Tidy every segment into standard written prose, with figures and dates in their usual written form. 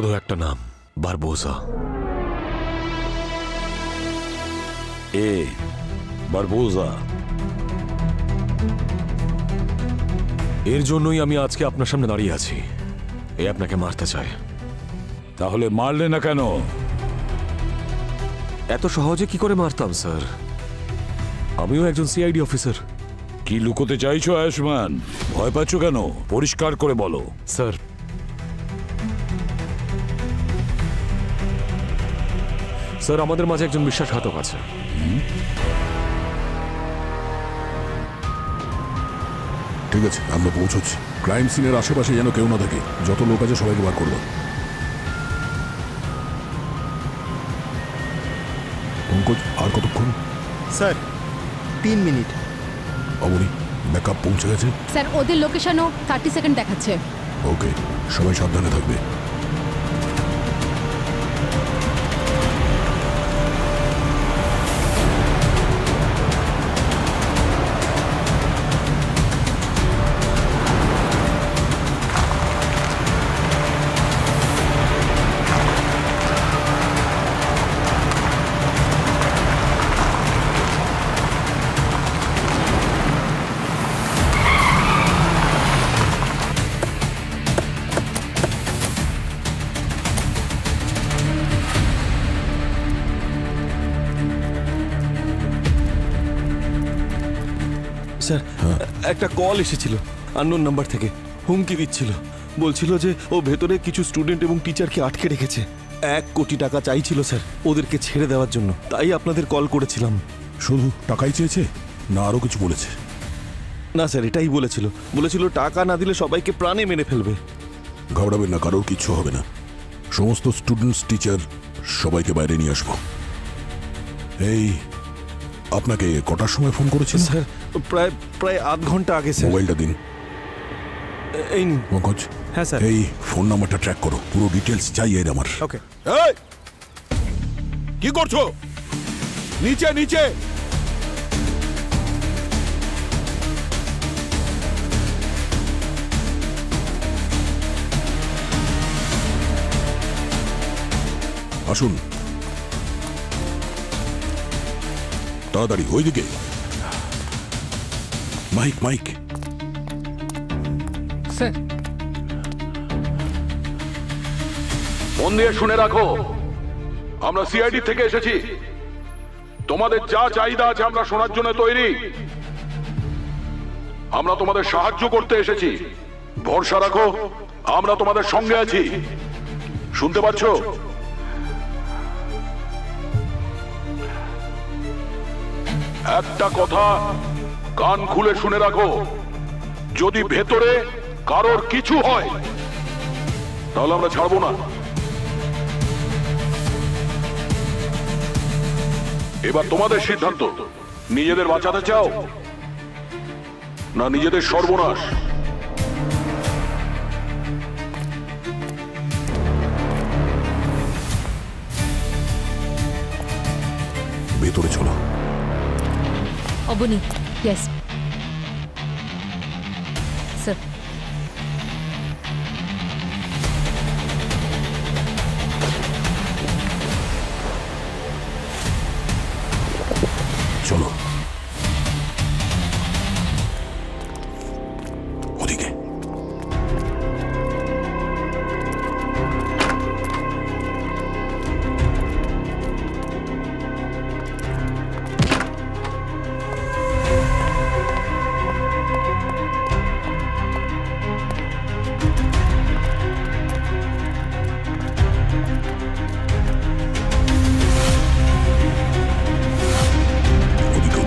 শুধু একটা নাম, বারবোসা। বারবোসা। এর জন্যই আমি আজকে আপনার সামনে দাঁড়িয়ে আছি। এ আপনাকে মারতে চায়। তাহলে মারলে না কেন? এত সহজে কি করে মারতাম স্যার? আমিও একজন সিআইডি অফিসার। কি লুকোতে চাইছো আয়ুষ্মান? ভয় পাচ্ছ কেন? পরিষ্কার করে বলো। স্যার, আমাদের মাঝে একজন বিশ্বাসঘাতক আছে। ঠিক আছে, আমরা পৌঁছচ্ছি। ক্রাইম সিনের আশেপাশে যেন কেউ না থাকে। যত লোক আছে সবাইকে বার করবো। পঙ্কজ, আর কতক্ষণ? Sir 3 minute. অবনী, ব্যাকআপ পৌঁছে গেছে? স্যার ওদের লোকেশনও 30 সেকেন্ড দেখাচ্ছে। ওকে, সবাই সাবধানে থাকবে। স্যার, একটা কল এসেছিল আননোন নাম্বার থেকে। হুমকি দিচ্ছিল, বলছিল যে ও ভেতরে কিছু স্টুডেন্ট এবং টিচারকে আটকে রেখেছে। 1 কোটি টাকা চাইছিল স্যার ওদেরকে ছেড়ে দেওয়ার জন্য। তাই আপনাদের কল করেছিলাম। শুধু টাকাই চেয়েছে না আরো কিছু বলেছে? না স্যার, এটাই বলেছিল টাকা না দিলে সবাইকে প্রাণে মেরে ফেলবে। ঘাবড়াবেন না, কারোর কিচ্ছু হবে না। সমস্ত স্টুডেন্টস, টিচার সবাইকে বাইরে নিয়ে আসবো। এই, আপনাকে কটার সময় ফোন করেছিল? স্যার প্রায় আধ ঘন্টা আগে স্যার। মোবাইলটা দিন। এই নিন। পঙ্কজ। হ্যাঁ স্যার। এই ফোন নাম্বারটা ট্র্যাক করো, পুরো ডিটেলস চাই এর আমার। ওকে। এই, কি করছো? নিচে নিচে। আসুন তাড়াতাড়ি, ওইদিকে। Mic mic. স্যার, মন দিয়ে শুনে রাখো, আমরা সিআইডি থেকে এসেছি। তোমাদের যা চাহিদা আছে আমরা শোনার জন্য তৈরি। আমরা তোমাদের সাহায্য করতে এসেছি। ভরসা রাখো, আমরা তোমাদের সঙ্গে আছি। শুনতে পাচ্ছ? একটা কথা কান খুলে শুনে রাখো, যদি ভেতরে কারোর কিছু হয় তাহলে আমরা ছাড়বো না। এবার তোমাদের সিদ্ধান্ত, নিজেদের বাঁচাতে চাও না নিজেদের সর্বনাশ? ভেতরে চলো। Abani, yes sir. চলো ওদিকে। ওদিকে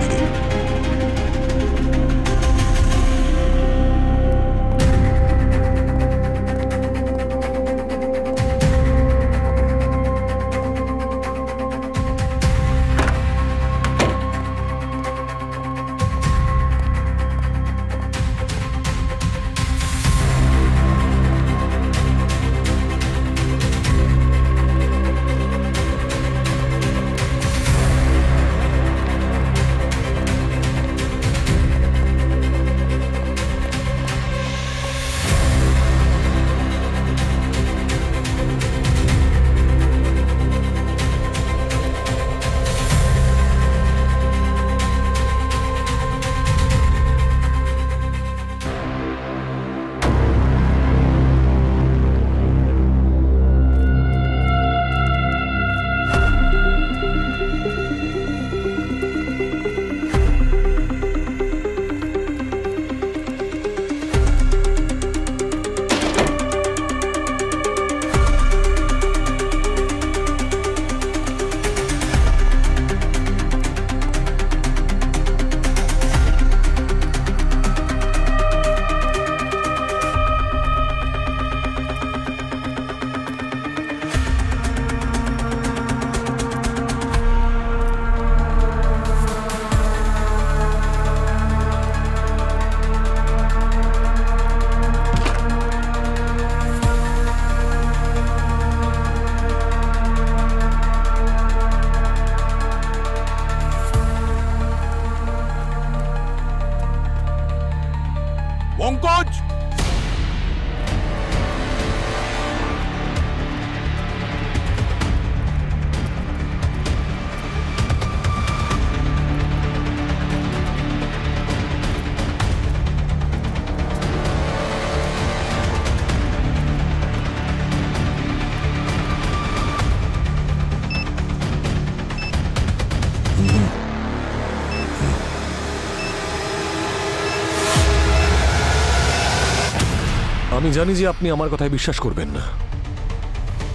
আমি জানি যে আপনি আমার কথায় বিশ্বাস করবেন না,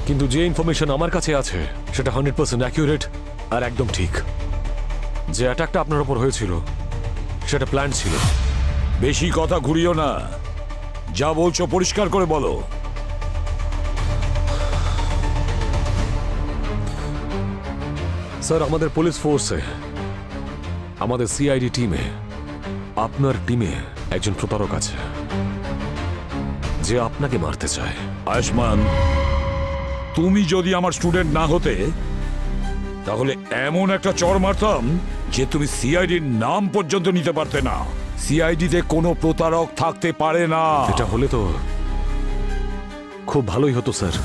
কিন্তু যে ইনফরমেশন আমার কাছে আছে সেটা 100% অ্যাকিউরেট আর একদম ঠিক। যে অ্যাটাকটা আপনার উপর হয়েছিল সেটা প্ল্যান ছিল। বেশি কথা ঘুরিও না, যা বলছো পরিষ্কার করে বলো। স্যার, আমাদের পুলিশ ফোর্সে, আমাদের সিআইডি টিমে, আপনার টিমে একজন প্রতারক আছে যে আপনাকে মারতে চায়। আয়ুষ্মান, তুমি যদি আমার স্টুডেন্ট না হতে তাহলে এমন একটা চড় মারতাম যে তুমি সিআইডির নাম পর্যন্ত নিতে পারতে না। সিআইডিতে কোনো প্রতারক থাকতে পারে না। এটা হলে তো খুব ভালোই হতো স্যার,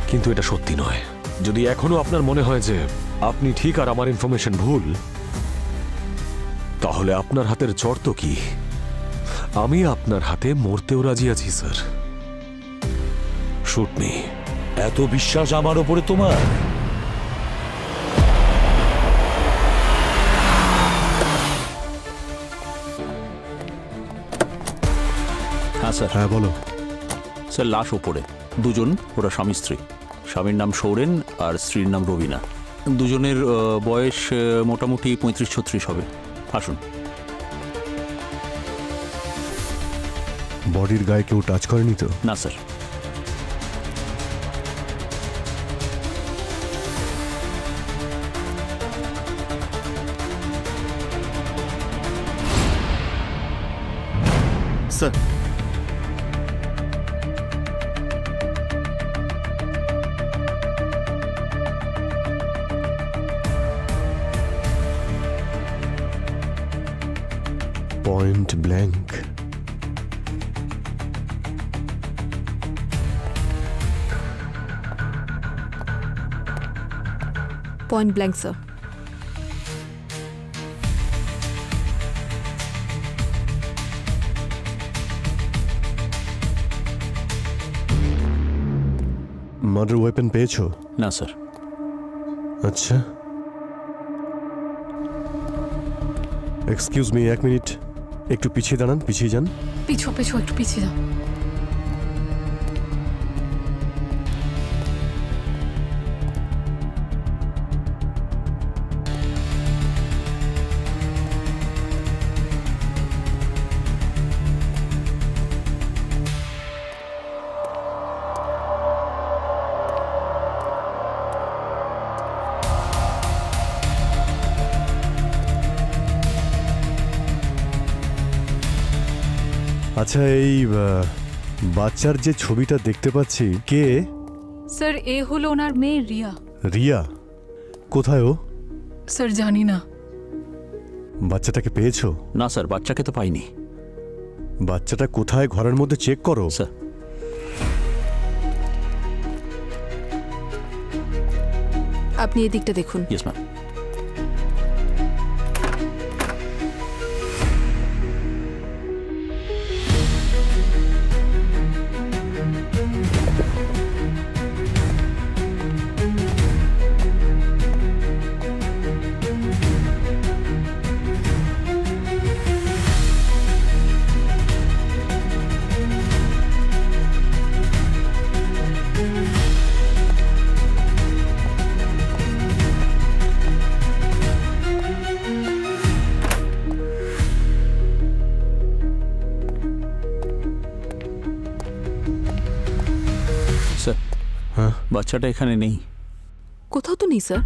কিন্তু এটা সত্যি নয়। যদি এখনো আপনার মনে হয় যে আপনি ঠিক আর আমার ইনফরমেশন ভুল, তাহলে আপনার হাতের চড় তো কি, আমি আপনার হাতে মরতেও রাজি আছি স্যার। Shoot me. এত বিশ্বাস আমার ওপরে তোমার? হ্যাঁ স্যার। হ্যাঁ বলো। স্যার, লাশ ওপরে, দুজন, ওরা স্বামী স্ত্রী। স্বামীর নাম সৌরেন আর স্ত্রীর নাম রবিনা। দুজনের বয়স মোটামুটি 35-36 হবে। আসুন। বডির গায়ে কেউ টাচ করেনি তো? না sir. Sir, point blank. Point blank sir. Murder weapon পেয়েছো? না স্যার। আচ্ছা, এক্সকিউজ মি, 1 মিনিট একটু পিছিয়ে দাঁড়ান, পিছিয়ে যান। পিছু পিছু একটু পিছিয়ে যাও। আচ্ছা, এই বাচ্চার যে ছবিটা দেখতে পাচ্ছি, কে? স্যার, এ হলো ওনার মেয়ে রিয়া। রিয়া? কোথায় ও? স্যার, জানি না। বাচ্চাটাকে পেয়েছো? না স্যার, বাচ্চাকে তো পাইনি। বাচ্চাটা কোথায় ঘরের মধ্যে চেক করো। স্যার। আপনি এদিকটা দেখুন। Yes ma'am. স্যার, বাচ্চাটা এখানে নেই। কোথাও তো নেই স্যার।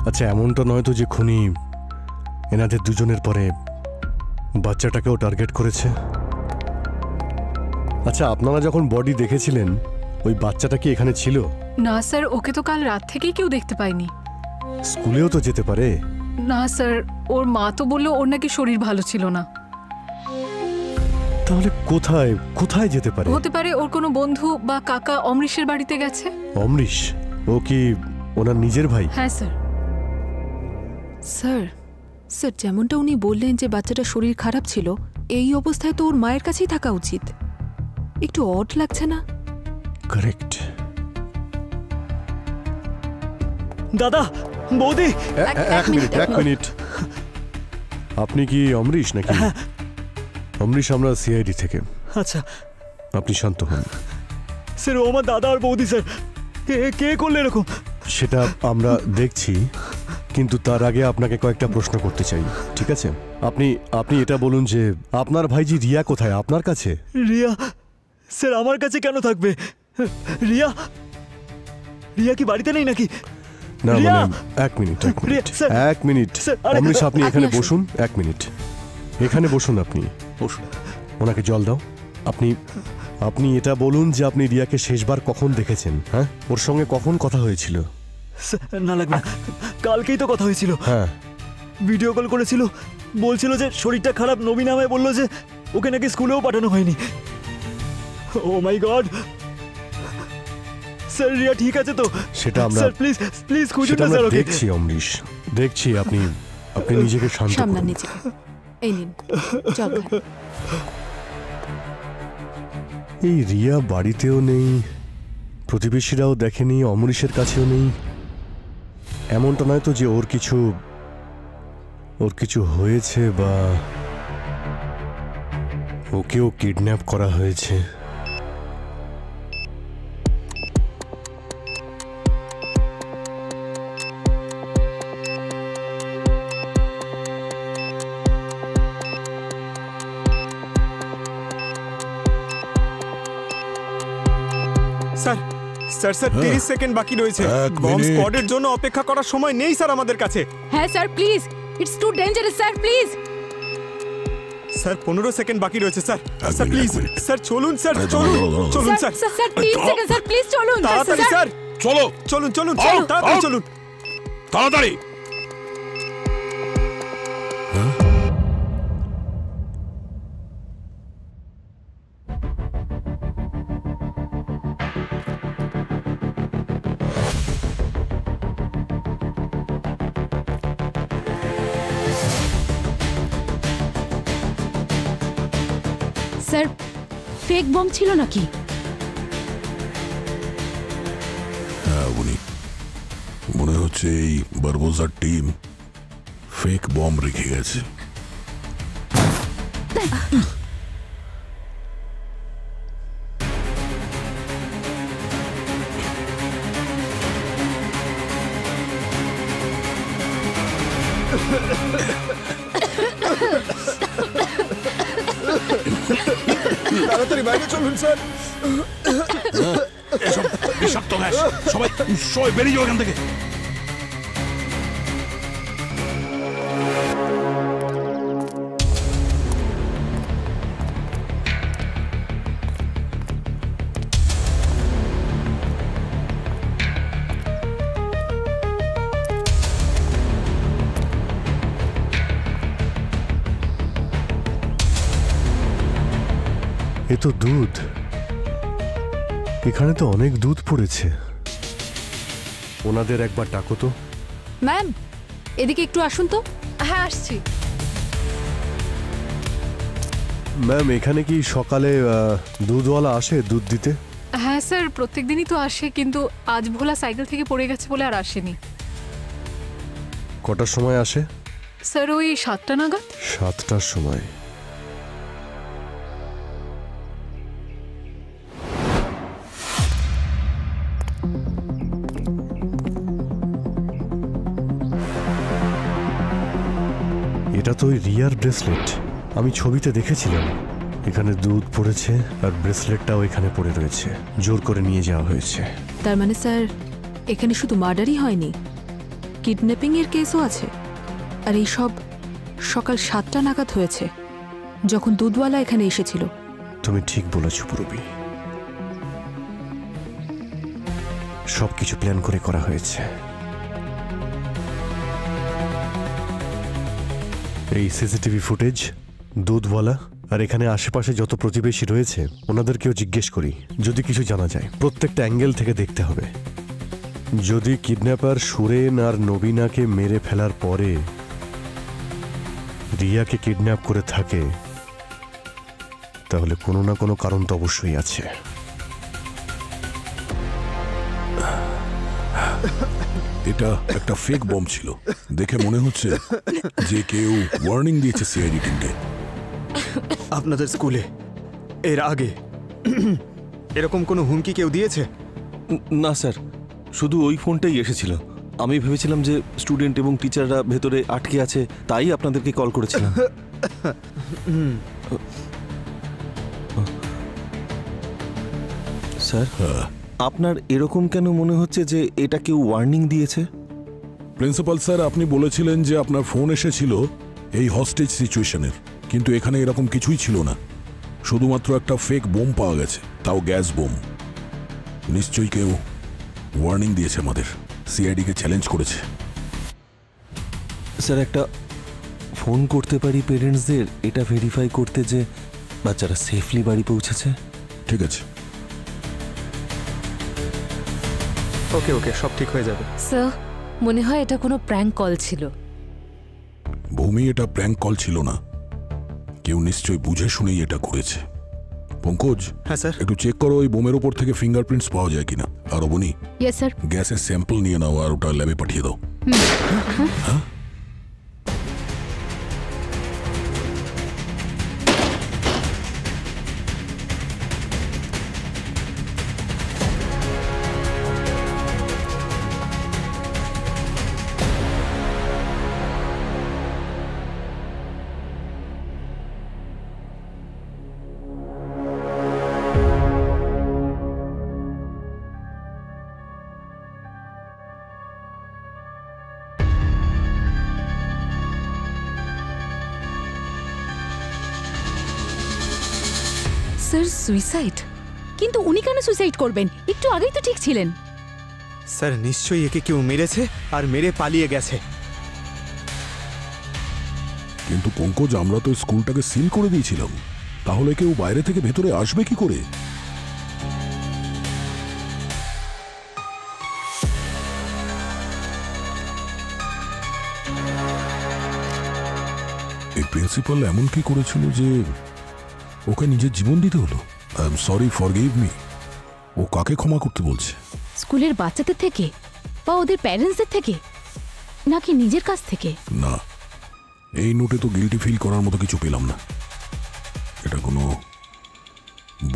আচ্ছা, এমনটা নয় তো যে খুনি এনাদের দুজনের পরে বাচ্চাটাকেও টার্গেট করেছে? আচ্ছা, আপনারা যখন বডি দেখেছিলেন ওই বাচ্চাটা কি এখানে ছিল? না স্যার, ওকে তো কাল রাত থেকেই কেউ দেখতে পায়নি। স্কুলেও তো যেতে পারে। না স্যার, ওর মা তো বললো ওর নাকি শরীর ভালো ছিল না। তাহলে কোথায় কোথায় যেতে পারে? হতে পারে ওর কোনো বন্ধু বা কাকা অমৃশের বাড়িতে গেছে। অমৃশ? ও কি ওনার নিজের ভাই? হ্যাঁ স্যার। স্যার, স্যার যেমনটা উনি বললেন যে বাচ্চাটা শরীর খারাপ ছিল, এই অবস্থায় তো ওর মায়ের কাছেই থাকা উচিত। একটু অড লাগছে না? কারেক্ট। দাদা, বৌদি, এক মিনিট। আপনি কি অমৃশ নাকি? অমৃশ, আমরা সিআইডি থেকে। আচ্ছা আপনি শান্ত হন। স্যার ও আমার দাদা আর বৌদি স্যার। কে করলে এরকম? সেটা আমরা দেখছি, কিন্তু তার আগে আপনাকে কয়েকটা প্রশ্ন করতে চাই, ঠিক আছে? আপনি আপনি এটা বলুন যে আপনার ভাইজি রিয়া কোথায়? আপনার কাছে? রিয়া স্যার আমার কাছে কেন থাকবে? রিয়া রিয়া কি বাড়িতে নেই নাকি? না রিয়া! মানে এক মিনিট রিয়া, স্যার! এক মিনিট স্যার, আরে- অমৃশ, আপনি আপনি এখানে আসুন। বসুন, এক মিনিট এখানে বসুন। আপনি বসুন। ওনাকে জল দাও। আপনি আপনি এটা বলুন যে আপনি রিয়াকে শেষবার কখন দেখেছেন? হ্যাঁ, ওর সঙ্গে কখন কথা হয়েছিল? স্যার, না লাগবে না, কালকেই তো কথা হয়েছিল। হ্যাঁ, ভিডিও কল করেছিল, বলছিল যে শরীরটা খারাপ। নবীন আমায় বললো যে ওকে নাকি স্কুলেও পাঠানো হয়নি। ও মাই গড! স্যার রিয়া ঠিক আছে তো? সেটা আমরা স্যার প্লিজ প্লিজ খুঁজুন সেটা না আমরা স্যার ওকে। দেখছি অমৃশ, দেখছি। আপনি আপনি নিজেকে শান্ত সামলান করুন। নিজেকে। এই নিন জল খান। এই রিয়া বাড়িতেও নেই, প্রতিবেশীরাও দেখেনি, অমরিশের কাছেও নেই। এমনটা নয় তো যে ওর কিছু হয়েছে বা ওকেও কিডন্যাপ করা হয়েছে? স্যার স্যার স্যার 30 সেকেন্ড বাকি রয়েছে। এক বম্ব মিনিট। স্কোয়াডের জন্য অপেক্ষা করার সময় নেই স্যার আমাদের কাছে। হ্যাঁ sir please, it's too dangerous sir, please. Sir 15 second বাকি রয়েছে স্যার। স্যার মিনিট, প্লিজ এক মিনিট। স্যার চলুন স্যার, আরে, চলুন দাঁড়াও, চলুন sir. Sir sir 3 second sir, please চলুন। তাড়াতাড়ি স্যার, চলো চলুন চলুন চলুন, তাড়াতাড়ি চলুন। তাড়াতাড়ি। স্যার ফেক বম ছিল নাকি? হ্যাঁ উনি, মনে হচ্ছে এই বারবোজার টিম ফেক বম রেখে গেছে। তাড়াতাড়ি বাইরে চলুন স্যার। এসব বিষাক্ত গ্যাস, সবাই সবাই বেরিয়ে যাও এখান থেকে। এ তো দুধ, এখানে তো অনেক দুধ পড়েছে। ওনাদের একবার ডাকো তো। ম্যাম এদিকে একটু আসুন তো। হ্যাঁ আসছি। ম্যাম, এখানে কি সকালে দুধওয়ালা আসে দুধ দিতে? হ্যাঁ স্যার প্রত্যেকদিনই তো আসে, কিন্তু আজ ভোলা সাইকেল থেকে পড়ে গেছে বলে আর আসেনি। কটার সময় আসে? স্যার ওই 7টা নাগাদ। 7টার সময়। এটা তো ওই রিয়ার ব্রেসলেট, আমি ছবিতে দেখেছিলাম। এখানে দুধ পড়েছে আর ব্রেসলেটটাও এখানে পড়ে রয়েছে, জোর করে নিয়ে যাওয়া হয়েছে। তার মানে স্যার এখানে শুধু মার্ডারই হয়নি, কিডন্যাপিং এর কেসও আছে। আর এই সব সকাল 7টা নাগাদ হয়েছে, যখন দুধওয়ালা এখানে এসেছিল। তুমি ঠিক বলেছ পুরবী, সবকিছু প্ল্যান করে করা হয়েছে। এই সিসিটিভি ফুটেজ, দুধওয়ালা আর এখানে আশেপাশে যত প্রতিবেশী রয়েছে ওনাদেরকেও জিজ্ঞেস করি, যদি কিছু জানা যায়। প্রত্যেকটা অ্যাঙ্গেল থেকে দেখতে হবে। যদি কিডন্যাপার সুরেন আর নবীনাকে মেরে ফেলার পরে রিয়াকে কিডন্যাপ করে থাকে, তাহলে কোনো না কোনো কারণ তো অবশ্যই আছে। এটা একটা ফেক বম ছিল, দেখে মনে হচ্ছে যে কেউ ওয়ার্নিং দিয়েছে সিআইডি টিমকে। আপনাদের স্কুলে এর আগে এরকম কোনো হুমকি কেউ দিয়েছে? না স্যার, শুধু ওই ফোনটাই এসেছিল। আমি ভেবেছিলাম যে স্টুডেন্ট এবং টিচাররা ভেতরে আটকে আছে, তাই আপনাদেরকে কল করেছিলাম। স্যার, আপনার এরকম কেন মনে হচ্ছে যে এটা কেউ ওয়ার্নিং দিয়েছে? প্রিন্সিপাল স্যার, আপনি বলেছিলেন যে আপনার ফোন এসেছিল এই হস্টেজ সিচুয়েশনের, কিন্তু এখানে এরকম কিছুই ছিল না। শুধুমাত্র একটা ফেক বোম পাওয়া গেছে, তাও গ্যাস বোম। নিশ্চয়ই কেউ ওয়ার্নিং দিয়েছে আমাদের, সিআইডিকে চ্যালেঞ্জ করেছে। স্যার, একটা ফোন করতে পারি পেরেন্টসদের এটা ভেরিফাই করতে যে বাচ্চারা সেফলি বাড়ি পৌঁছেছে? ঠিক আছে। ওকে ওকে, সব ঠিক হয়ে যাবে। স্যার, মনে হয় এটা কোনো প্র্যাঙ্ক কল ছিল। ভূমি, এটা প্র্যাঙ্ক কল ছিল না। কেউ নিশ্চয়ই বুঝে শুনেই এটা করেছে। পঙ্কজ, হ্যাঁ স্যার, একটু চেক করো ওই বোমের উপর থেকে ফিঙ্গারপ্রিন্টস পাওয়া যায় কিনা। আর অবনী, ইয়েস স্যার। গ্যাসের স্যাম্পল নিয়ে নাও আর ওটা ল্যাবে পাঠিয়ে দাও। হ্যাঁ? Sir, suicide? কিন্তু উনি কেন সুইসাইড করবেন? একটু আগেই তো ঠিক ছিলেন। স্যার নিশ্চয়ই একে কেউ মেরেছে আর মেরে পালিয়ে গেছে। কিন্তু পঙ্কজ, আমরা তো স্কুলটাকে সিল করে দিয়েছিলাম, তাহলে কেউ বাইরে থেকে ভেতরে আসবে কি করে? এই প্রিন্সিপাল এমন কি করেছিল যে ওকে নিজের জীবন দিতে হলো? I am sorry, forgive me. ও কাকে ক্ষমা করতে বলছে? স্কুলের বাচ্চাদের থেকে বা ওদের প্যারেন্টসদের থেকে, নাকি নিজের কাছ থেকে? না, এই নোটে তো গিল্টি ফিল করার মতো কিছু পেলাম না। এটা কোনো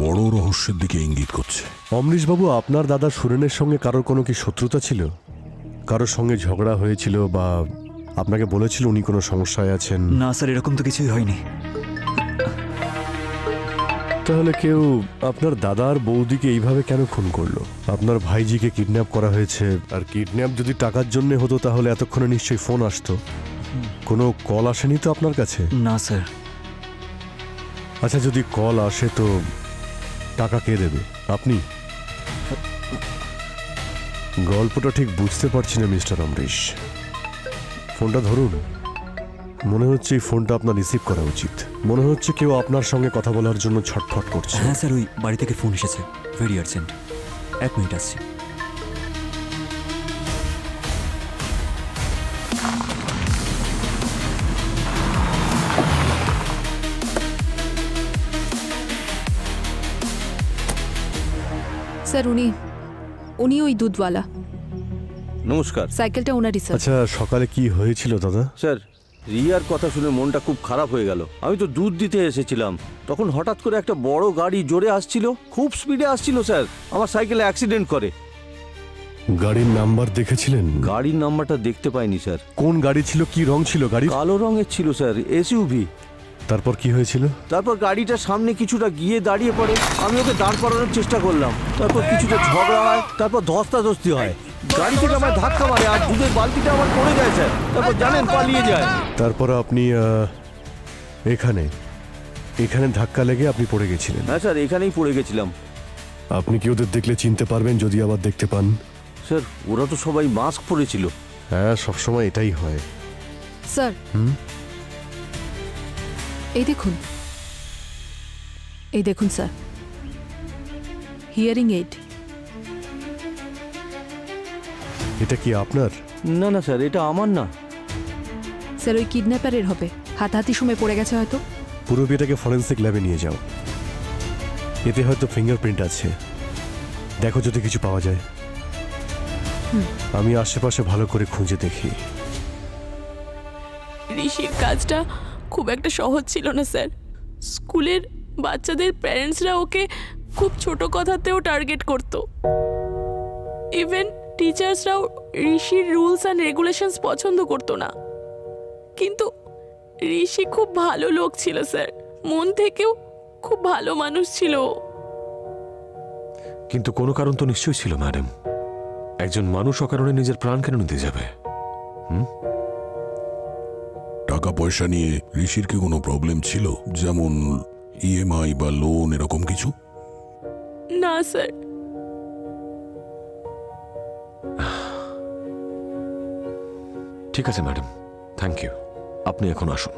বড় রহস্যের দিকে ইঙ্গিত করছে। অমরিশবাবু, আপনার দাদা সুরেনের সঙ্গে কারোর কোনো কি শত্রুতা ছিল? কারোর সঙ্গে ঝগড়া হয়েছিল বা আপনাকে বলেছিল উনি কোনো সমস্যায় আছেন? না স্যার, এরকম তো কিছুই হয়নি। তাহলে কেউ আপনার দাদার বৌদিকে এইভাবে কেন খুন করলো? আপনার ভাইজিকে কিডন্যাপ করা হয়েছে, আর কিডন্যাপ যদি টাকার জন্য হতো তাহলে এতক্ষণে নিশ্চয়ই ফোন আসতো। কোনো কল আসেনি তো আপনার কাছে? না স্যার। আচ্ছা, যদি কল আসে তো টাকা কে দেবে? আপনি? গল্পটা ঠিক বুঝতে পারছি না মিস্টার অমরিশ। ফোনটা ধরুন। মনে হচ্ছে এই ফোনটা আপনার রিসিভ করা উচিত। মনে হচ্ছে কেউ আপনার সঙ্গে কথা বলার জন্য ছটফট করছে। হ্যাঁ স্যার, ওই বাড়ি থেকে ফোন এসেছে, ভেরি আর্জেন্ট। 1 মিনিট আসছি। স্যার, উনি ওই দুধওয়ালা। নমস্কার। সাইকেলটা ওনারই স্যার। আচ্ছা, সকালে কি হয়েছিল দাদা? স্যার, রিয়ার কথা শুনে মনটা খুব খারাপ হয়ে গেল। আমি তো দুধ দিতে এসেছিলাম, তখন হঠাৎ করে একটা বড় গাড়ি জোরে আসছিল, খুব স্পিডে আসছিল স্যার। আমার সাইকেলে অ্যাক্সিডেন্ট করে। গাড়ির নাম্বার দেখেছিলেন? গাড়ির নাম্বারটা দেখতে পাইনি স্যার। কোন গাড়ি ছিল, কি রং ছিল গাড়ি? কালো রঙের ছিল স্যার, এসইউভি। তারপর কি হয়েছিল? তারপর গাড়িটা সামনে কিছুটা গিয়ে দাঁড়িয়ে পড়ে, আমি ওকে দাঁড় করানোর চেষ্টা করলাম। তারপর কিছুটা ঝগড়া হয়, তারপর ধস্তাধস্তি হয়। গাড়ি থেকে আমার ধাক্কা মারে আর দুধের বালতিটা আমার পড়ে যায় স্যার। তারপর জানেন, পালিয়ে যায়। তারপর আপনি এখানে ধাক্কা লেগে আপনি পড়ে গেছিলেন? হ্যাঁ স্যার, এখানেই পড়ে গেছিলাম। আপনি কি ওদের দেখলে চিনতে পারবেন যদি আবার দেখতে পান? স্যার, ওরা তো সবাই মাস্ক পরেছিল। হ্যাঁ, সবসময় এটাই হয়। স্যার, এই দেখুন স্যার, হিয়ারিং এইড। এটা কি আপনার? না না স্যার, এটা আমার না। স্যার, ওই কিডন্যাপারের হবে। হাতাহাতি সময় পড়ে গেছে হয়তো। পুরো বিয়েটাকে ফরেন্সিক ল্যাবে নিয়ে যাও, এতে হয়তো ফিঙ্গারপ্রিন্ট আছে। দেখো যদি কিছু পাওয়া যায়। আমি আশেপাশে ভালো করে খুঁজে দেখি। ঋষির কাজটা খুব একটা সহজ ছিল না স্যার। স্কুলের বাচ্চাদের প্যারেন্টসরা ওকে খুব ছোট কথাতেও টার্গেট করত। ইভেন টিচার্সরাও ঋষির রুলস অ্যান্ড রেগুলেশনস পছন্দ করতো না। কিন্তু ঋষি খুব ভালো লোক ছিল স্যার, মন থেকেও খুব ভালো মানুষ ছিল। কিন্তু কোনো কারণ তো নিশ্চয়ই ছিল ম্যাডাম। একজন মানুষ অকারণে নিজের প্রাণ কেন নিতে যাবে? টাকা পয়সা নিয়ে ঋষির কি কোনো প্রবলেম ছিল, যেমন ইএমআই বা লোন এরকম কিছু? না স্যার। ঠিক আছে ম্যাডাম, থ্যাংক ইউ। আপনি এখন আসুন।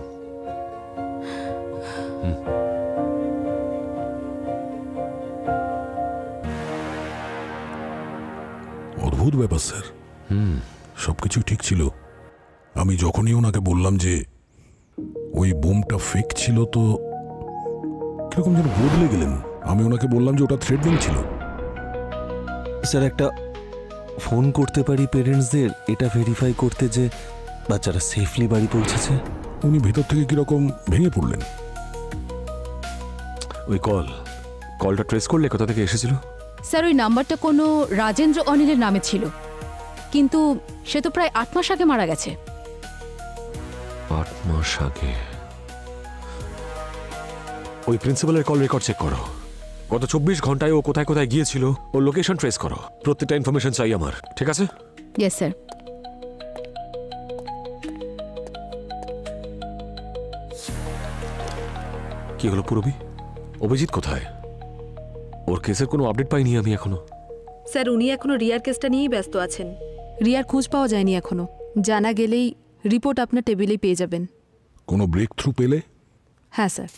অদ্ভুত ব্যাপার স্যার। সবকিছু ঠিক ছিল। আমি যখনই ওনাকে বললাম যে ওই বোমটা ফেক ছিল, তো কিরকম যেন বদলে গেলেন। আমি ওনাকে বললাম যে ওটা থ্রেটনিং ছিল। স্যার, একটা ফোন করতে পারি পেরেন্টসদের এটা ভেরিফাই করতে যে বাচ্চারা সেফলি বাড়ি পৌঁছেছে? উনি ভেতর থেকে কিরকম ভেঙে পড়লেন। ওই কলটা ট্রেস করলে কোথা থেকে এসেছিল? স্যার, ওই নাম্বারটা কোনো রাজেন্দ্র অনিলের নামে ছিল, কিন্তু সে তো প্রায় 8 মাস আগে মারা গেছে। 8 মাস আগে? ওই প্রিন্সিপালের কল রেকর্ড চেক করো। গত 24 ঘন্টায় ও কোথায় কোথায় গিয়েছিল ওর লোকেশন ট্রেস করো। প্রত্যেকটা ইনফরমেশন চাই আমার, ঠিক আছে? Yes sir. কি হলো পুরবি? অভিজিৎ কোথায়? ওর কেসের কোনো আপডেট পাইনি আমি এখনো। স্যার, উনি এখনো রিয়ার কেসটা নিয়েই ব্যস্ত আছেন। রিয়ার খোঁজ পাওয়া যায়নি এখনো। জানা গেলেই রিপোর্ট আপনার টেবিলেই পেয়ে যাবেন। কোনো ব্রেক থ্রু পেলে? হ্যাঁ স্যার,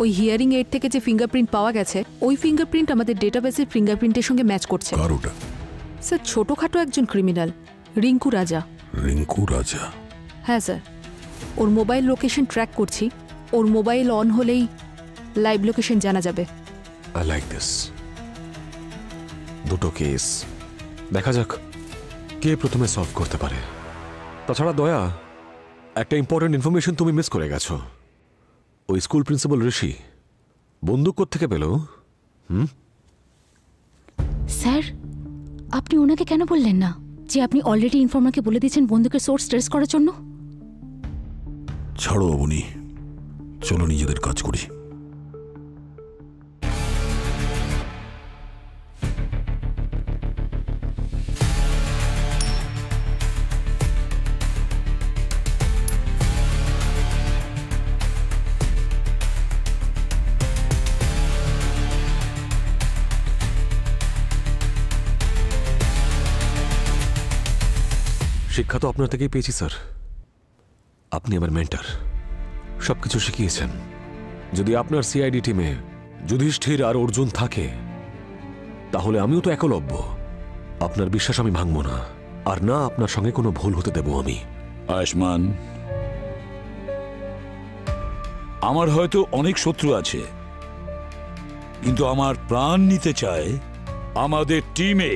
ওই হিয়ারিং এইড থেকে যে ফিঙ্গারপ্রিন্ট পাওয়া গেছে, ওই ফিঙ্গারপ্রিন্ট আমাদের ডেটাবেসের ফিঙ্গারপ্রিন্টের সঙ্গে ম্যাচ করছে। কার ওটা? স্যার, ছোটখাটো একজন ক্রিমিনাল, রিঙ্কু রাজা। রিঙ্কু রাজা? হ্যাঁ স্যার, ওর মোবাইল লোকেশন ট্র্যাক করছি। ওর মোবাইল অন হলেই লাইভ লোকেশন জানা যাবে। I like this. দুটো কেস, দেখা যাক কে প্রথমে সলভ করতে পারে। তাছাড়া দয়া, একটা ইম্পর্টেন্ট ইনফরমেশন তুমি মিস করে গেছো। ওই স্কুল প্রিন্সিপাল ঋষি বন্দুক কোত্থেকে পেল? স্যার, আপনি ওনাকে কেন বললেন না যে আপনি অলরেডি ইনফর্মারকে বলে দিয়েছেন বন্দুকের সোর্স ট্রেস করার জন্য? ছাড়ো অবনী, চলো নিজেদের কাজ করি। শিক্ষা তো আপনার থেকেই পেয়েছি স্যার। আপনি আমার মেন্টর, সবকিছু শিখিয়েছেন। যদি আপনার সিআইডি টিমে যুধিষ্ঠির আর অর্জুন থাকে, তাহলে আমিও তো একলব্য। আপনার বিশ্বাস আমি ভাঙব না, আর না আপনার সঙ্গে কোনো ভুল হতে দেব আমি। আয়ুষ্মান, আমার হয়তো অনেক শত্রু আছে, কিন্তু আমার প্রাণ নিতে চায় আমাদের টিমে,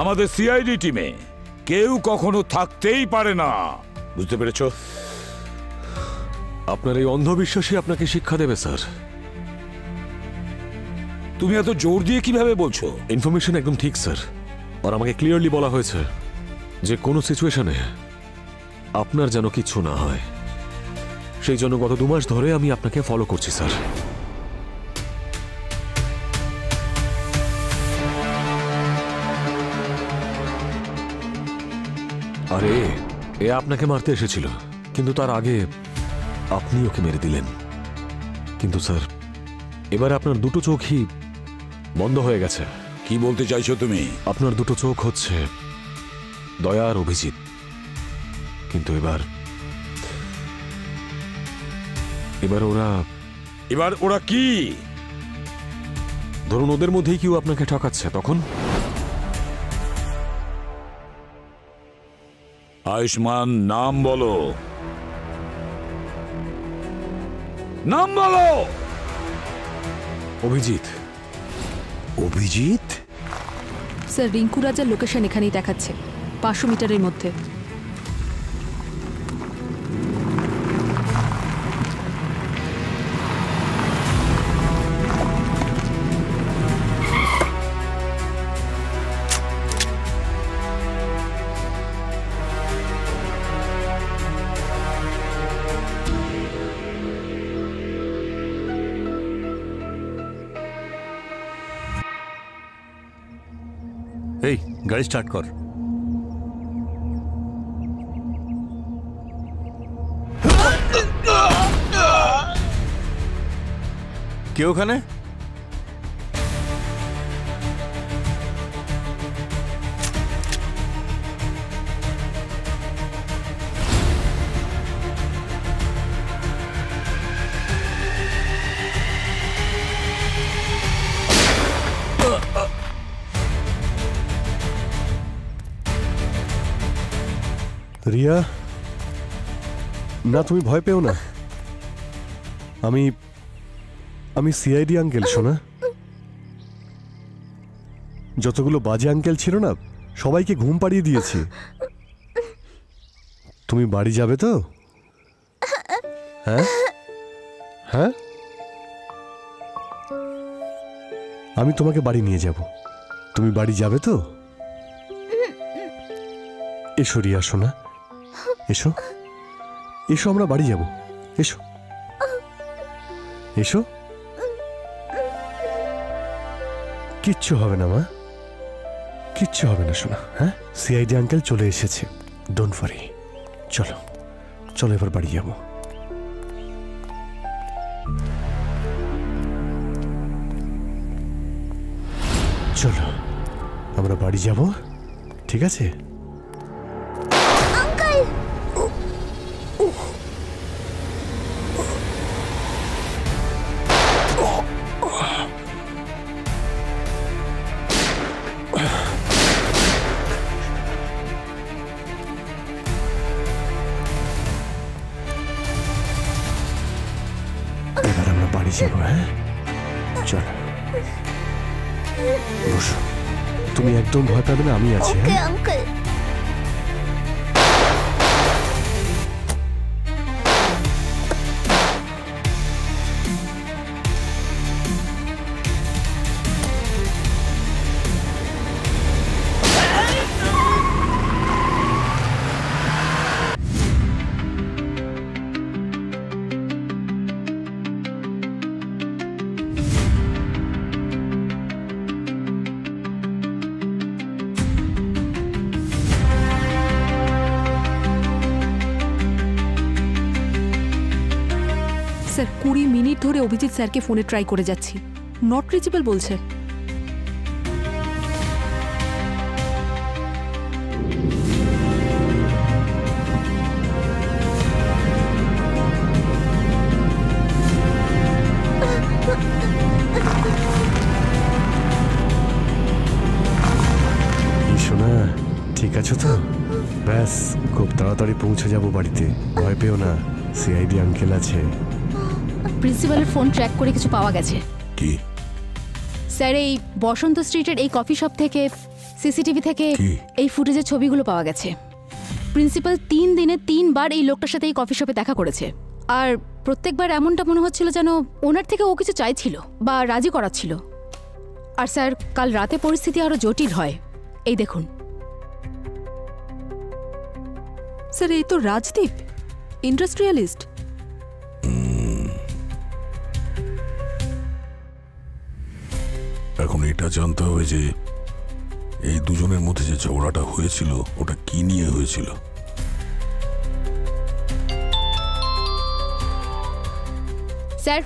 আমাদের সিআইডি টিমে কেউ কখনো থাকতেই পারে না। বুঝতে পেরেছ? আপনার এই অন্ধবিশ্বাসই আপনাকে শিক্ষা দেবে স্যার। তুমি এত জোর দিয়ে কিভাবে বলছো? ইনফরমেশন একদম ঠিক স্যার, আর আমাকে ক্লিয়ারলি বলা হয়েছে যে কোনো সিচুয়েশনে আপনার যেন কিছু না হয়। সেই জন্য গত 2 মাস ধরে আমি আপনাকে ফলো করছি স্যার। আরে, এ আপনাকে মারতে এসেছিল, কিন্তু তার আগে আপনি ওকে মেরে দিলেন। কিন্তু স্যার, এবার আপনার দুটো চোখই বন্ধ হয়ে গেছে। কি বলতে চাইছো তুমি? আপনার দুটো চোখ হচ্ছে দয়া আর অভিজিৎ, কিন্তু এবার ওরা কি? ধরুন ওদের মধ্যেই কেউ আপনাকে ঠকাচ্ছে, তখন? আয়ুষ্মান, নাম বলো, নাম বলো। অভিজিৎ। অভিজিৎ? স্যার, রিঙ্কু রাজার লোকেশন এখানেই দেখাচ্ছে, 500 মিটারের মধ্যে। এই গাড়ি স্টার্ট কর। কে ওখানে? রিয়া, না তুমি ভয় পেও না। আমি সিআইডি আঙ্কেল, শোনা। যতগুলো বাজে আঙ্কেল ছিল না, সবাইকে ঘুম পাড়িয়ে দিয়েছি। তুমি বাড়ি যাবে তো? হ্যাঁ হ্যাঁ, আমি তোমাকে বাড়ি নিয়ে যাব। তুমি বাড়ি যাবে তো? এসো রিয়া শোনা, এসো এসো, আমরা বাড়ি যাব। এসো এসো, কিচ্ছু হবে না মা, কিচ্ছু হবে না শোনা। হ্যাঁ, সিআইডি আঙ্কেল চলে এসেছে, ডোন্ট ওয়ারি। চলো চলো, এবার বাড়ি যাব। চলো আমরা বাড়ি যাব, ঠিক আছে? এবার আমরা বাড়ি যাবো। হ্যাঁ চলো, বসো। তুমি একদম ভয় পাবে না, আমি আছি। হ্যাঁ আঙ্কেল। স্যার 20 মিনিট ধরে অভিজিৎ স্যারকে ফোনে ট্রাই করে যাচ্ছি, নট রিচেবল বলছে। শোনা, ঠিক আছো তো? ব্যাস, খুব তাড়াতাড়ি পৌঁছে যাব বাড়িতে, ভয় পেও না। সিআইডি আঙ্কেল আছে। প্রিন্সিপালের ফোন ট্র্যাক করে কিছু পাওয়া গেছে। কি স্যার, এই বসন্ত স্ট্রিটের এই কফি শপ থেকে, সিসিটিভি থেকে এই ফুটেজের ছবিগুলো পাওয়া গেছে। প্রিন্সিপাল 3 দিনে 3 বার এই লোকটার সাথে এই কফি শপে দেখা করেছে, আর প্রত্যেকবার এমনটা মনে হচ্ছিল যেন ওনার থেকে ও কিছু চাইছিল বা রাজি করাচ্ছিল। আর স্যার, কাল রাতে পরিস্থিতি আরো জটিল হয়। এই দেখুন স্যার, এই তো রাজদীপ, ইন্ডাস্ট্রিয়ালিস্ট। এখন এটা জানতে হবে যে এই দুজনের মধ্যে যে ঝগড়াটা হয়েছিল ওটা কি নিয়ে হয়েছিল। স্যার,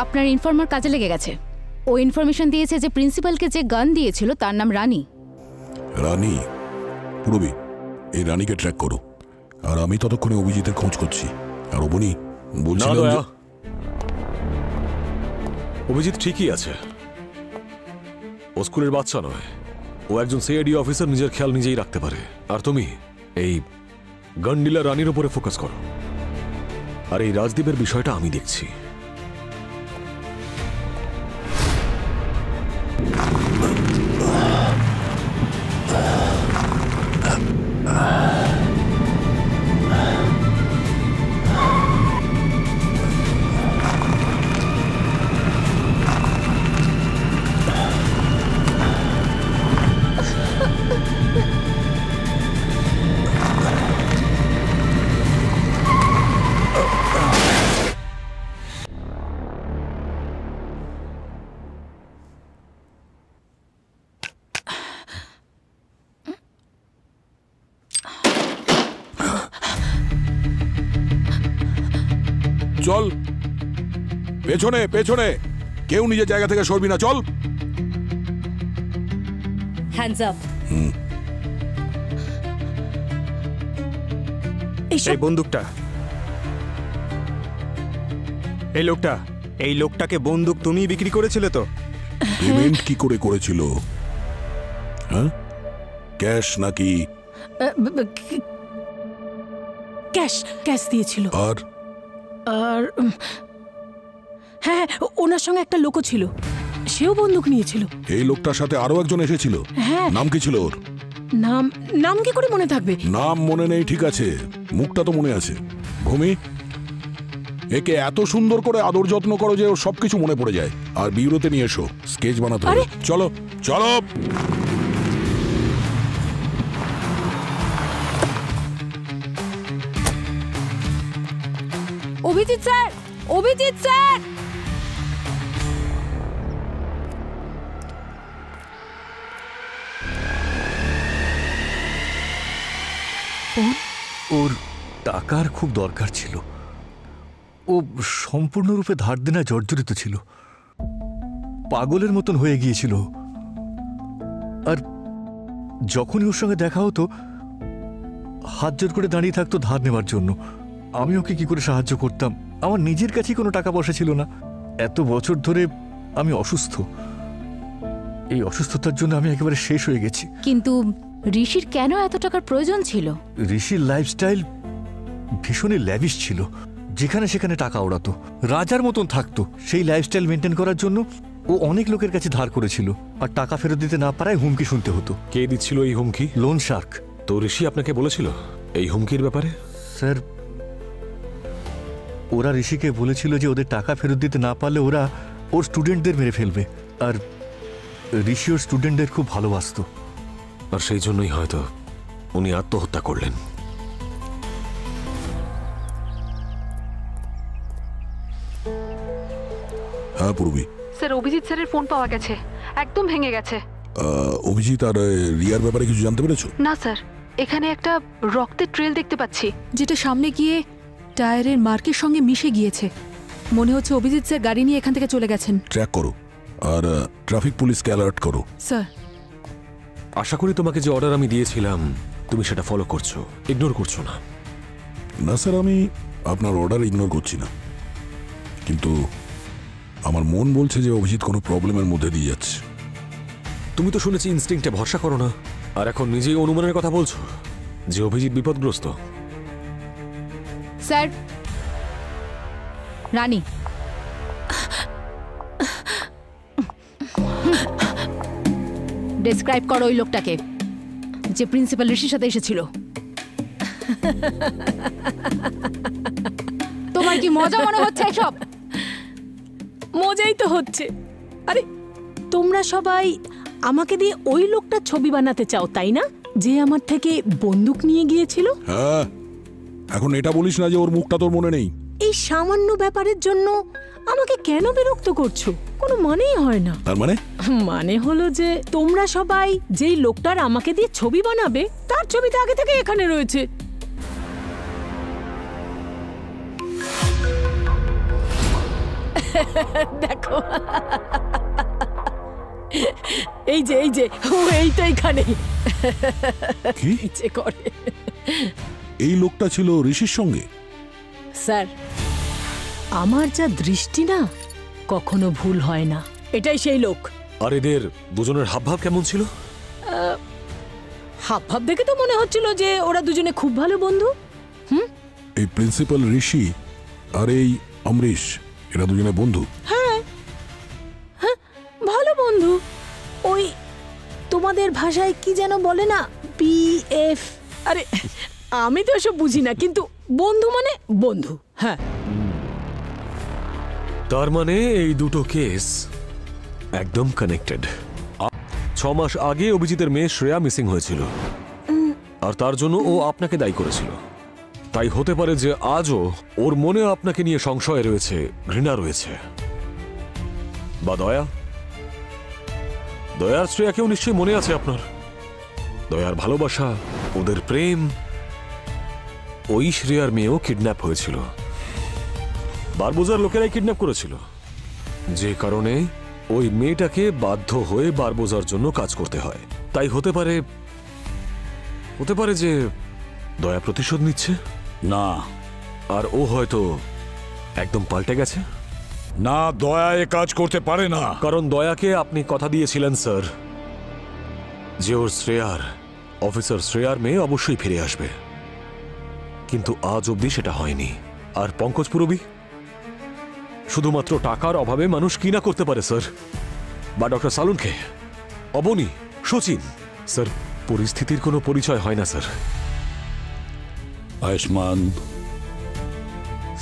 আপনার ইনফর্মার কাজে লেগে গেছে। ও ইনফরমেশন দিয়েছে যে প্রিন্সিপালকে যে গান দিয়েছিল তার নাম রানী। রানী? পুরবি, এই রানীকে ট্র্যাক করো, আর আমি ততক্ষণে অভিজিতের খোঁজ করছি। আর অবনি বলছিলাম যে অভিজিৎ ঠিকই আছে, ও স্কুলের বাচ্চা নয়, ও একজন সিআইডি অফিসার, নিজের খেয়াল নিজেই রাখতে পারে। আর তুমি এই গন্ডিলা রানীর উপরে ফোকাস করো, আর এই রাজদীপের বিষয়টা আমি দেখছি। চল পেছনে পেছনে, কেউ নিজের জায়গা থেকে সরবি না, চল। Hands up. এই বন্দুকটা, এই লোকটাকে বন্দুক তুমিই বিক্রি করেছিলে তো? পেমেন্ট কি করে করেছিল? হ্যাঁ, ক্যাশ নাকি? ক্যাশ ক্যাশ দিয়েছিল। আর আর হ্যাঁ, ওনার সঙ্গে একটা লোকও ছিল, সেও বন্দুক নিয়েছিল। এই লোকটার সাথে আরো একজন এসেছিল। হ্যাঁ। নাম কি ছিল ওর? নাম নাম কি করে মনে থাকবে? নাম মনে নেই ঠিক আছে, মুখটা তো মনে আছে। ভূমি, একে এত সুন্দর করে আদর যত্ন করো যে ওর সবকিছু মনে পড়ে যায়। আর বিউরোতে নিয়ে এসো, স্কেচ বানাতে হবে। চলো চলো। Abhijit sir, Abhijit sir. ওর টাকার খুব দরকার ছিল, ও সম্পূর্ণরূপে ধার দেনায় জর্জরিত ছিল, পাগলের মতন হয়ে গিয়েছিল। আর যখনই ওর সঙ্গে দেখা হতো হাত জোর করে দাঁড়িয়ে থাকতো ধার নেওয়ার জন্য। আমি ওকে কি করে সাহায্য করতাম? আমার নিজের কাছেই কোনো টাকা পয়সা ছিল না। এত বছর ধরে আমি অসুস্থ, এই অসুস্থতার জন্য আমি একেবারে শেষ হয়ে গেছি। কিন্তু ঋষির কেন এত টাকার প্রয়োজন ছিল? ঋষির লাইফস্টাইল ভীষণই ল্যাভিশ ছিল, যেখানে সেখানে টাকা ওড়াতো, রাজার মতন থাকতো। সেই লাইফস্টাইল মেনটেন করার জন্য ও অনেক লোকের কাছে ধার করেছিল, আর টাকা ফেরত দিতে না পারায় হুমকি শুনতে হতো। কে দিচ্ছিল এই হুমকি? Loan Shark. তো ঋষি আপনাকে বলেছিল এই হুমকির ব্যাপারে? স্যার, ওরা ঋষিকে বলেছিল যে ওদের টাকা ফেরত দিতে না পারলে ওরা ওর স্টুডেন্টদের মেরে ফেলবে। আর ঋষি ওর স্টুডেন্টদের খুব ভালোবাসতো, আর সেই জন্যই হয়তো উনি আত্মহত্যা করলেন। হ্যাঁ পূর্বী। স্যার, অভিজিৎ স্যারের ফোন পাওয়া গেছে, একদম ভেঙে গেছে। অভিজিৎ আর রিয়ার ব্যাপারে কিছু জানতে পেরেছো? না স্যার, এখানে একটা রক্তের ট্রেল দেখতে পাচ্ছি, যেটা সামনে গিয়ে টায়ারের মার্কের সঙ্গে মিশে গিয়েছে। মনে হচ্ছে অভিজিৎ স্যার গাড়ি নিয়ে এখান থেকে চলে গেছেন। ট্র্যাক করো আর ট্রাফিক পুলিশকে অ্যালার্ট করো। স্যার, আশা করি তোমাকে যে অর্ডার আমি দিয়েছিলাম তুমি সেটা ফলো করছো, ইগনোর করছো না। না স্যার, আমি আপনার অর্ডার ইগনোর করছি না, কিন্তু আমার মন বলছে যে অভিজিৎ কোনো প্রবলেমের মধ্যে দিয়ে যাচ্ছে। তুমি তো শুনেছি ইনস্টিংক্টে ভরসা করো না, আর এখন নিজেই অনুমানের কথা বলছো যে অভিজিৎ বিপদগ্রস্ত। স্যার, রানী, ডেসক্রাইব করো ওই লোকটাকে যে প্রিন্সিপাল ঋষির সাথে এসেছিল। তোমার কি মজা মনে হচ্ছে এসব? মজাই তো হচ্ছে। আরে তোমরা সবাই আমাকে দিয়ে ওই লোকটা ছবি বানাতে চাও, তাই না? যে আমার থেকে বন্দুক নিয়ে গিয়েছিল। হ্যাঁ, এখন এটা বলিস না যে ওর মুখটা তোর মনে নেই। এই সামান্য ব্যাপারের জন্য আমাকে কেন বিরক্ত করছো? কোনো মানেই হয় না। তার মানে? মানে হলো যে তোমরা সবাই যেই লোকটার আমাকে দিয়ে ছবি বানাবে তার ছবিটা আগে থেকে এখানে রয়েছে। দেখো, এই যে ও এই তো এখানে ইচ্ছে করে। এই লোকটা ছিল ঋষির সঙ্গে? স্যার, আমার যা দৃষ্টি না, কখনো ভুল হয় না। এটাই সেই লোক। আর এদের দুজনের হাবভাব কেমন ছিল? হাবভাব দেখে তো মনে হচ্ছিল যে ওরা দুজনে খুব ভালো বন্ধু। এই প্রিন্সিপাল ঋষি আর এই অমরিশ, এরা দুজনে বন্ধু? হ্যাঁ হ্যাঁ, ভালো বন্ধু। ওই তোমাদের ভাষায় কি যেন বলে না, পিএফ। আরে আমি তো এসব বুঝি না, কিন্তু বন্ধু মানে বন্ধু। হ্যাঁ, তার মানে এই দুটো কেস একদম কানেক্টেড। 6 মাস আগে অভিজিতের মেয়ে শ্রেয়া মিসিং হয়েছিল, আর তার জন্য ও আপনাকে দায়ী করেছিল। তাই হতে পারে যে আজও ওর মনে আপনাকে নিয়ে সংশয় রয়েছে, ঘৃণা রয়েছে। বা দয়া, দয়ার শ্রেয়াকেও নিশ্চয়ই মনে আছে আপনার। দয়ার ভালোবাসা, ওদের প্রেম। ওই শ্রেয়ার মেয়েও কিডন্যাপ হয়েছিল। বারবোজার লোকেরাই কিডন্যাপ করেছিল, যে কারণে ওই মেয়েটাকে বাধ্য হয়ে বারবোজার জন্য কাজ করতে হয়। তাই হতে পারে যে দয়া প্রতিশোধ নিচ্ছে। না, আর ও হয়তো একদম পাল্টে গেছে। না, দয়া এ কাজ করতে পারে না। কারণ দয়াকে আপনি কথা দিয়েছিলেন স্যার যে ওর অফিসার শ্রেয়ার মেয়ে অবশ্যই ফিরে আসবে, কিন্তু আজ অবধি সেটা হয়নি। আর পঙ্কজ পুরবী শুধুমাত্র টাকার অভাবে মানুষ কি না করতে পারে স্যার, বা ডক্টর সালুনকে, অবনী, সচিন। স্যার, পরিস্থিতির কোনো পরিচয় হয় না স্যার। আয়ুষ্মান,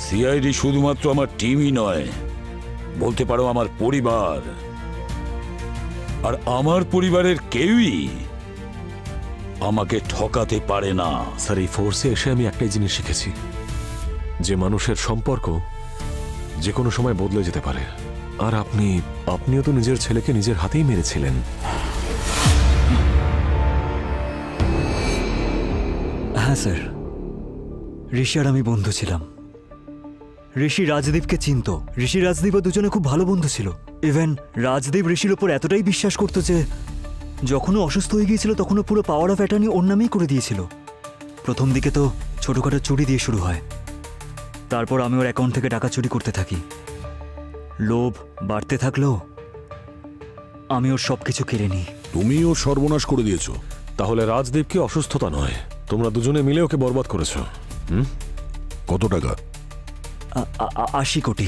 সিআইডি শুধুমাত্র আমার টিমই নয়, বলতে পারো আমার পরিবার। আর আমার পরিবারের কেউই আমাকে ঠকাতে পারে না। স্যার, এই ফোর্সে এসে আমি একটাই জিনিস শিখেছি, যে মানুষের সম্পর্ক যে কোনো সময় বদলে যেতে পারে। আর আপনিও তো নিজের ছেলেকে নিজের হাতেই মেরেছিলেন। হ্যাঁ স্যার, ঋষি আর আমি বন্ধু ছিলাম। ঋষি রাজদীপকে চিনত, ঋষি রাজদীপও দুজনে খুব ভালো বন্ধু ছিল। ইভেন রাজদীপ ঋষির ওপর এতটাই বিশ্বাস করতো যে যখনও অসুস্থ হয়ে গিয়েছিল তখনও পুরো পাওয়ার অফ অ্যাটর্নি ওর নামেই করে দিয়েছিল। প্রথম দিকে তো ছোটখাটো চুরি দিয়ে শুরু হয়, তারপর আমি ওর অ্যাকাউন্ট থেকে টাকা চুরি করতে থাকি। লোভ বাড়তে থাকলো, আমি ওর সবকিছু কেড়ে নিই। তুমি ওর সর্বনাশ করে দিয়েছো। তাহলে রাজদীপকে অসুস্থতা নয়, তোমরা দুজনে মিলে ওকে বরবাদ করেছো। কত টাকা? 80 কোটি।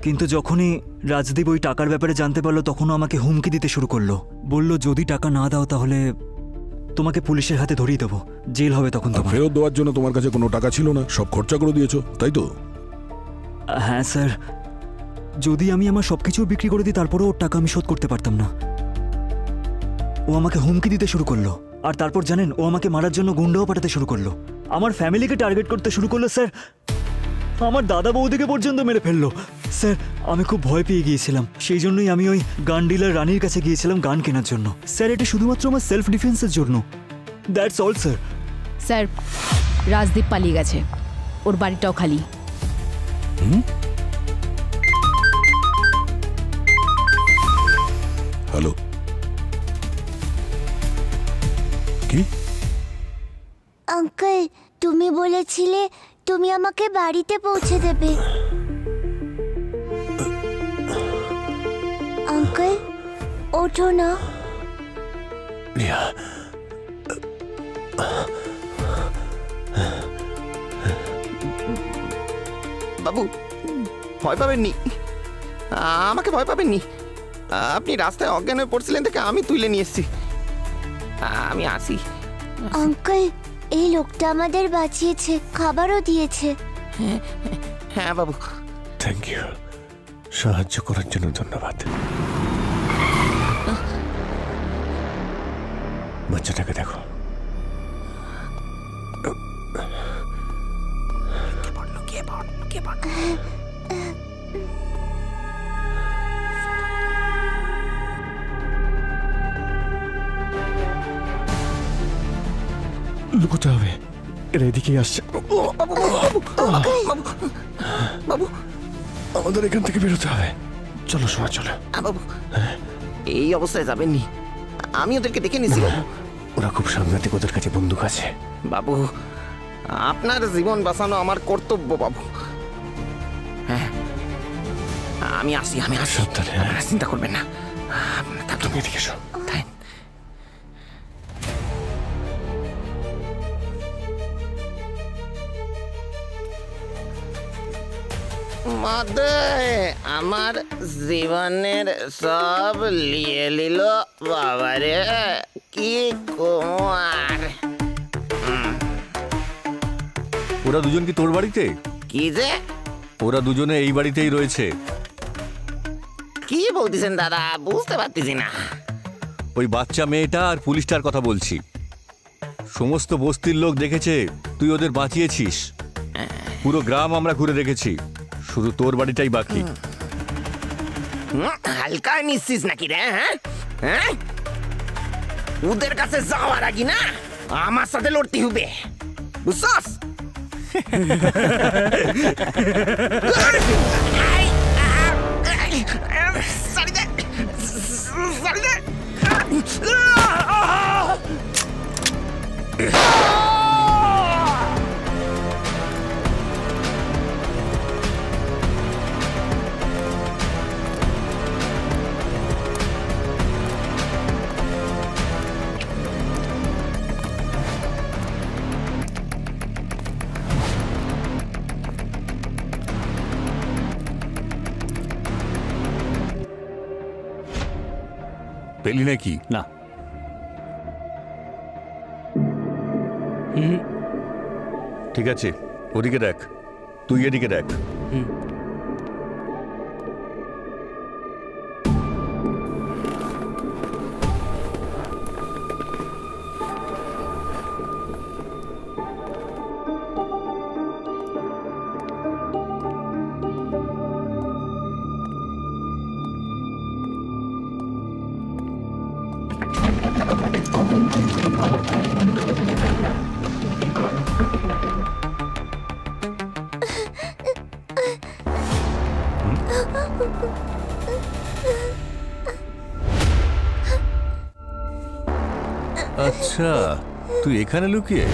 কিন্তু যখনই রাজদীপ ওই টাকার ব্যাপারে জানতে পারলো তখনও আমাকে হুমকি দিতে শুরু করলো। বলল যদি টাকা না দাও তাহলে তোমাকে পুলিশের হাতে ধরিয়ে দেবো, জেল হবে তখন। তোমার ফেরত দেওয়ার জন্য তোমার কাছে কোনো টাকা ছিল না, সব খরচা করে দিয়েছো, তাই তো? হ্যাঁ স্যার, যদি আমি আমার সবকিছু বিক্রি করে দিই তারপরেও ওর টাকা আমি শোধ করতে পারতাম না। ও আমাকে হুমকি দিতে শুরু করলো, আর তারপর জানেন ও আমাকে মারার জন্য গুন্ডাও পাঠাতে শুরু করলো। আমার ফ্যামিলিকে টার্গেট করতে শুরু করলো স্যার। আমার দাদা বৌদিকে পর্যন্ত মেরে ফেললো। স্যার, আমি খুব ভয় পেয়ে গিয়েছিলাম, সেই জন্যই আমি ওই গান ডিলার রানীর কাছে গিয়েছিলাম গান কেনার জন্য। স্যার, এটা শুধুমাত্র আমার সেলফ ডিফেন্সের জন্য। That's all sir. Sir, Rajdeep পালিয়ে গেছে, ওর বাড়িটাও খালি। হ্যালো, কি? আঙ্কেল, তুমি বলেছিলে তুমি আমাকে বাড়িতে পৌঁছে দেবে। আঙ্কেল, ওঠো না। বাবু, ভয় পাবেননি, আমাকে ভয় পাবেননি। আপনি রাস্তায় অজ্ঞান হয়ে পড়ছিলেন থেকে আমি তুলে নিয়ে এসেছি। আমি আসি। আঙ্কেল, এই লোকটা আমাদের বাঁচিয়েছে, খাবারও দিয়েছে। হ্যাঁ বাবু। থ্যাংক ইউ, সাহায্য করার জন্য ধন্যবাদ। বাচ্চাটাকে দেখো। লুকোতে হবে, এরা এদিকেই আসছে। বাবু, আমাদের এখান থেকে বেরোতে হবে। চলো সোনা, চলো। বাবু, এই অবস্থায় যাবেননি, আমি ওদেরকে দেখে নিছি। বাবু, ওরা খুব সাংঘাতিক, ওদের কাছে বন্দুক আছে। বাবু, আপনার জীবন বাঁচানো আমার কর্তব্য বাবু। হ্যাঁ, আমি আসি, আমি আসি। সাবধানে, চিন্তা করবেন না। তুমি এদিকে এসো। মাদে আমার জীবনের সব লিয়ে নিল বাবারে, কি কুমার। ওরা দুজন কি তোর বাড়িতে? কি যে? ওরা দুজনে এই বাড়িতেই রয়েছে। কি বলতেছেন দাদা, বুঝতে পারতেছি না। ওই বাচ্চা মেয়েটা আর পুলিশটার কথা বলছি। সমস্ত বস্তির লোক দেখেছে তুই ওদের বাঁচিয়েছিস। পুরো গ্রাম আমরা ঘুরে দেখেছি, শুধু তোর বাড়িটাই বাকি। হালকা নিচ্ছিস নাকি রে? হ্যাঁ, ওদের কাছে যাওয়ার আগে না আমার সাথে লড়তে হবে, বুঝছস? পেলি নাকি? না। ঠিক আছে, ওদিকে দেখ, তুই এদিকে দেখ। আচ্ছা, তুই এখানে লুকিয়ে?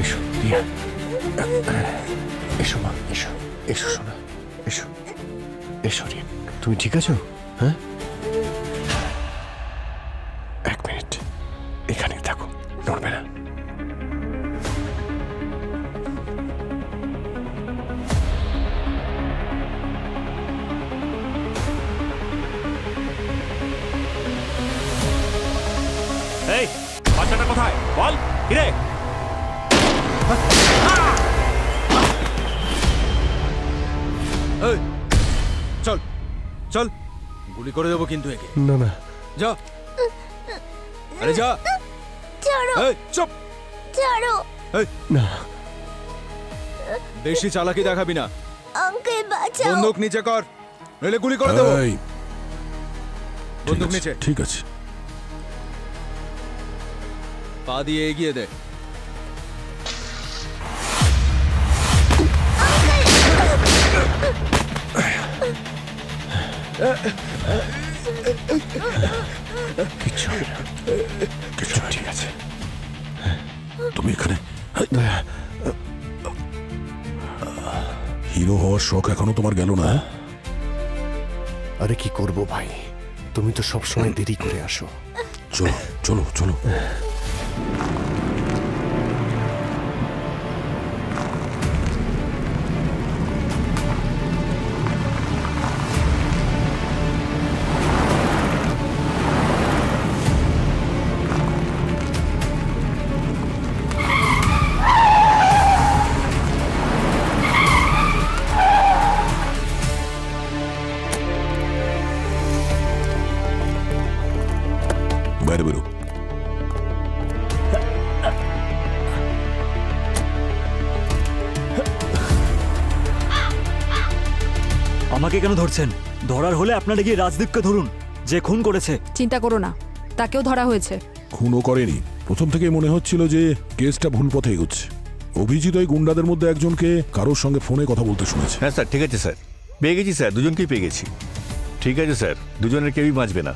এসো দিয়া, এসো মা, এসো, এসো সোনা, এসো, এসো রিয়া। তুমি ঠিক আছো? হ্যাঁ, এক মিনিট এখানে থাকো, নড়বে না। এই বাচ্চাটা কোথায় বল? কিরে? চল চল, গুলি করে দেবো কিন্তু একে। না না, যা, আরে যা। ছাড়ো, এই চুপ, ছাড়ো। এই না, বেশি চালাকি দেখাবি না। আঙ্কেল বাঁচাও। বন্দুক নিচে কর, নইলে গুলি করে দেবো। এই, বন্দুক নিচে। ঠিক আছে, পা দিয়ে এগিয়ে দে। কিচ্ছু হবে না, কিচ্ছু ঠিক আছে। তুমি এখানে হিরো হওয়ার শখ এখনো তোমার গেল না? আরে কি করব ভাই, তুমি তো সবসময় দেরি করে আসো। চলো চলো চলো। বাইরে বেরো। আমাকে কেন ধরছেন? ধরার হলে আপনারা গিয়ে রাজদীপকে ধরুন, যে খুন করেছে। চিন্তা করো না, তাকেও ধরা হয়েছে। খুনও করেনি। প্রথম থেকেই মনে হচ্ছিল যে কেসটা ভুল পথে এগোচ্ছে। অভিজিৎ ওই গুন্ডাদের মধ্যে একজনকে কারোর সঙ্গে ফোনে কথা বলতে শুনেছে। হ্যাঁ স্যার, ঠিক আছে স্যার, পেয়ে গেছি স্যার, দুজনকেই পেয়ে গেছি। ঠিক আছে স্যার, দুজনের কেউই বাঁচবে না।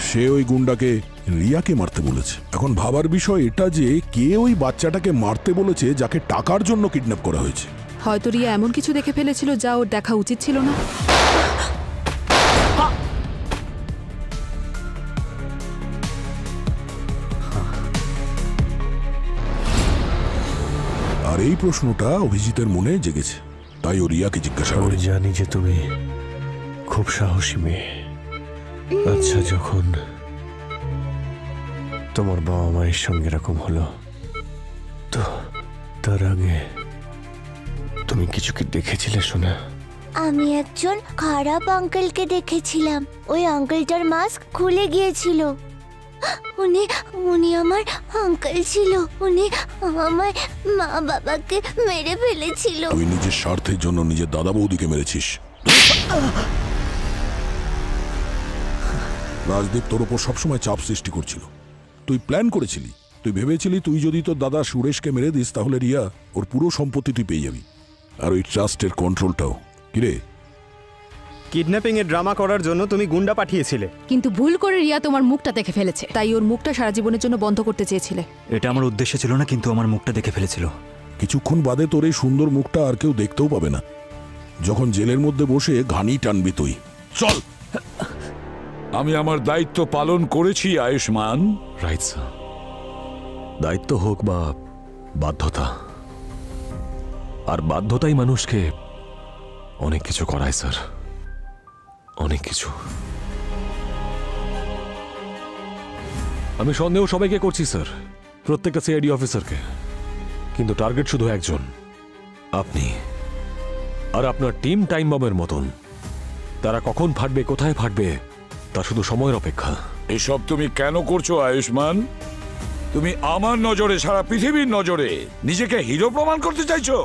সে ওই গুন্ডাকে রিয়াকে মারতে বলেছে। এখন ভাবার বিষয় এটা যে কে ওই বাচ্চাটাকে মারতে বলেছে যাকে টাকার জন্য কিডন্যাপ করা হয়েছে। হয়তো রিয়া এমন কিছু দেখে ফেলেছিল যা ওর দেখা উচিত ছিল না। আর এই প্রশ্নটা অভিজিতের মনে জেগেছে, তাই ও রিয়াকে জিজ্ঞাসা করে। আমি জানি যে তুমি খুব সাহসী মেয়ে। আচ্ছা, যখন তোমার বাবা মায়ের সঙ্গে এরকম হলো, তো তার আগে তুমি কিছু কি দেখেছিলে শোনা? আমি একজন খারাপ আঙ্কেলকে দেখেছিলাম। ওই আঙ্কেলটার মাস্ক খুলে গিয়েছিল। উনি উনি আমার আঙ্কেল ছিল। উনি আমার মা বাবাকে মেরে ফেলেছিল। তুই নিজের স্বার্থের জন্য নিজের দাদা বৌদিকে মেরেছিস। রাজদীপ তোর ওপর সবসময় চাপ সৃষ্টি করছিল। তুই প্ল্যান করেছিলি, তুই ভেবেছিলি তুই যদি তোর দাদা সুরেশকে মেরে দিস তাহলে রিয়া ওর পুরো সম্পত্তি তুই পেয়ে যাবি, আর ওই ট্রাস্টের কন্ট্রোলটাও। কিরে, কিডন্যাপিং এর ড্রামা করার জন্য তুমি গুন্ডা পাঠিয়েছিলে, কিন্তু ভুল করে রিয়া তোমার মুখটা দেখে ফেলেছে, তাই ওর মুখটা সারা জীবনের জন্য বন্ধ করতে চেয়েছিলে। এটা আমার উদ্দেশ্য ছিল না, কিন্তু আমার মুখটা দেখে ফেলেছিল। কিছুক্ষণ বাদে তোর এই সুন্দর মুখটা আর কেউ দেখতেও পাবে না, যখন জেলের মধ্যে বসে ঘানি টানবি তুই। চল, আমি আমার দায়িত্ব পালন করেছি আয়ুষ্মান। রাইট স্যার, দায়িত্ব হোক বা বাধ্যতা, আর বাধ্যতাই মানুষকে অনেক কিছু করায় স্যার, অনেক কিছু। আমি সন্দেহ সবাইকে করছি স্যার, প্রত্যেকটা সিআইডি অফিসারকে, কিন্তু টার্গেট শুধু একজন, আপনি। আর আপনার টিম টাইম বমের মতন, তারা কখন ফাটবে, কোথায় ফাটবে, তা শুধু সময়ের অপেক্ষা। এসব তুমি কেন করছো আয়ুষ্মান? তুমি আমার নজরে, সারা পৃথিবীর নজরে নিজেকে হিরো প্রমাণ করতে চাইছো?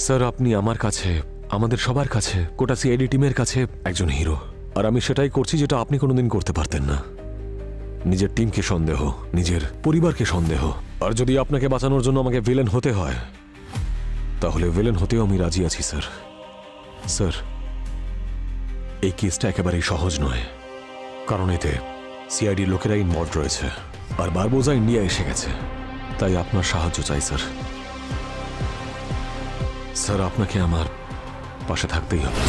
স্যার, আপনি আমার কাছে, আমাদের সবার কাছে, গোটা সিআইডি টিমের কাছে একজন হিরো, আর আমি সেটাই করছি যেটা আপনি কোনোদিন করতে পারতেন না। নিজের টিমকে সন্দেহ, নিজের পরিবারকে সন্দেহ। আর যদি আপনাকে বাঁচানোর জন্য আমাকে ভিলেন হতে হয়, তাহলে ভিলেন হতেও আমি রাজি আছি স্যার। স্যার, এই কেসটা একেবারেই সহজ নয়, কারণ এতে সিআইডির লোকেরা ইনভলভ রয়েছে, আর বারবোজা ইন্ডিয়া এসে গেছে, তাই আপনার সাহায্য চাই স্যার। স্যার, আপনাকে আমার পাশে থাকতেই হবে।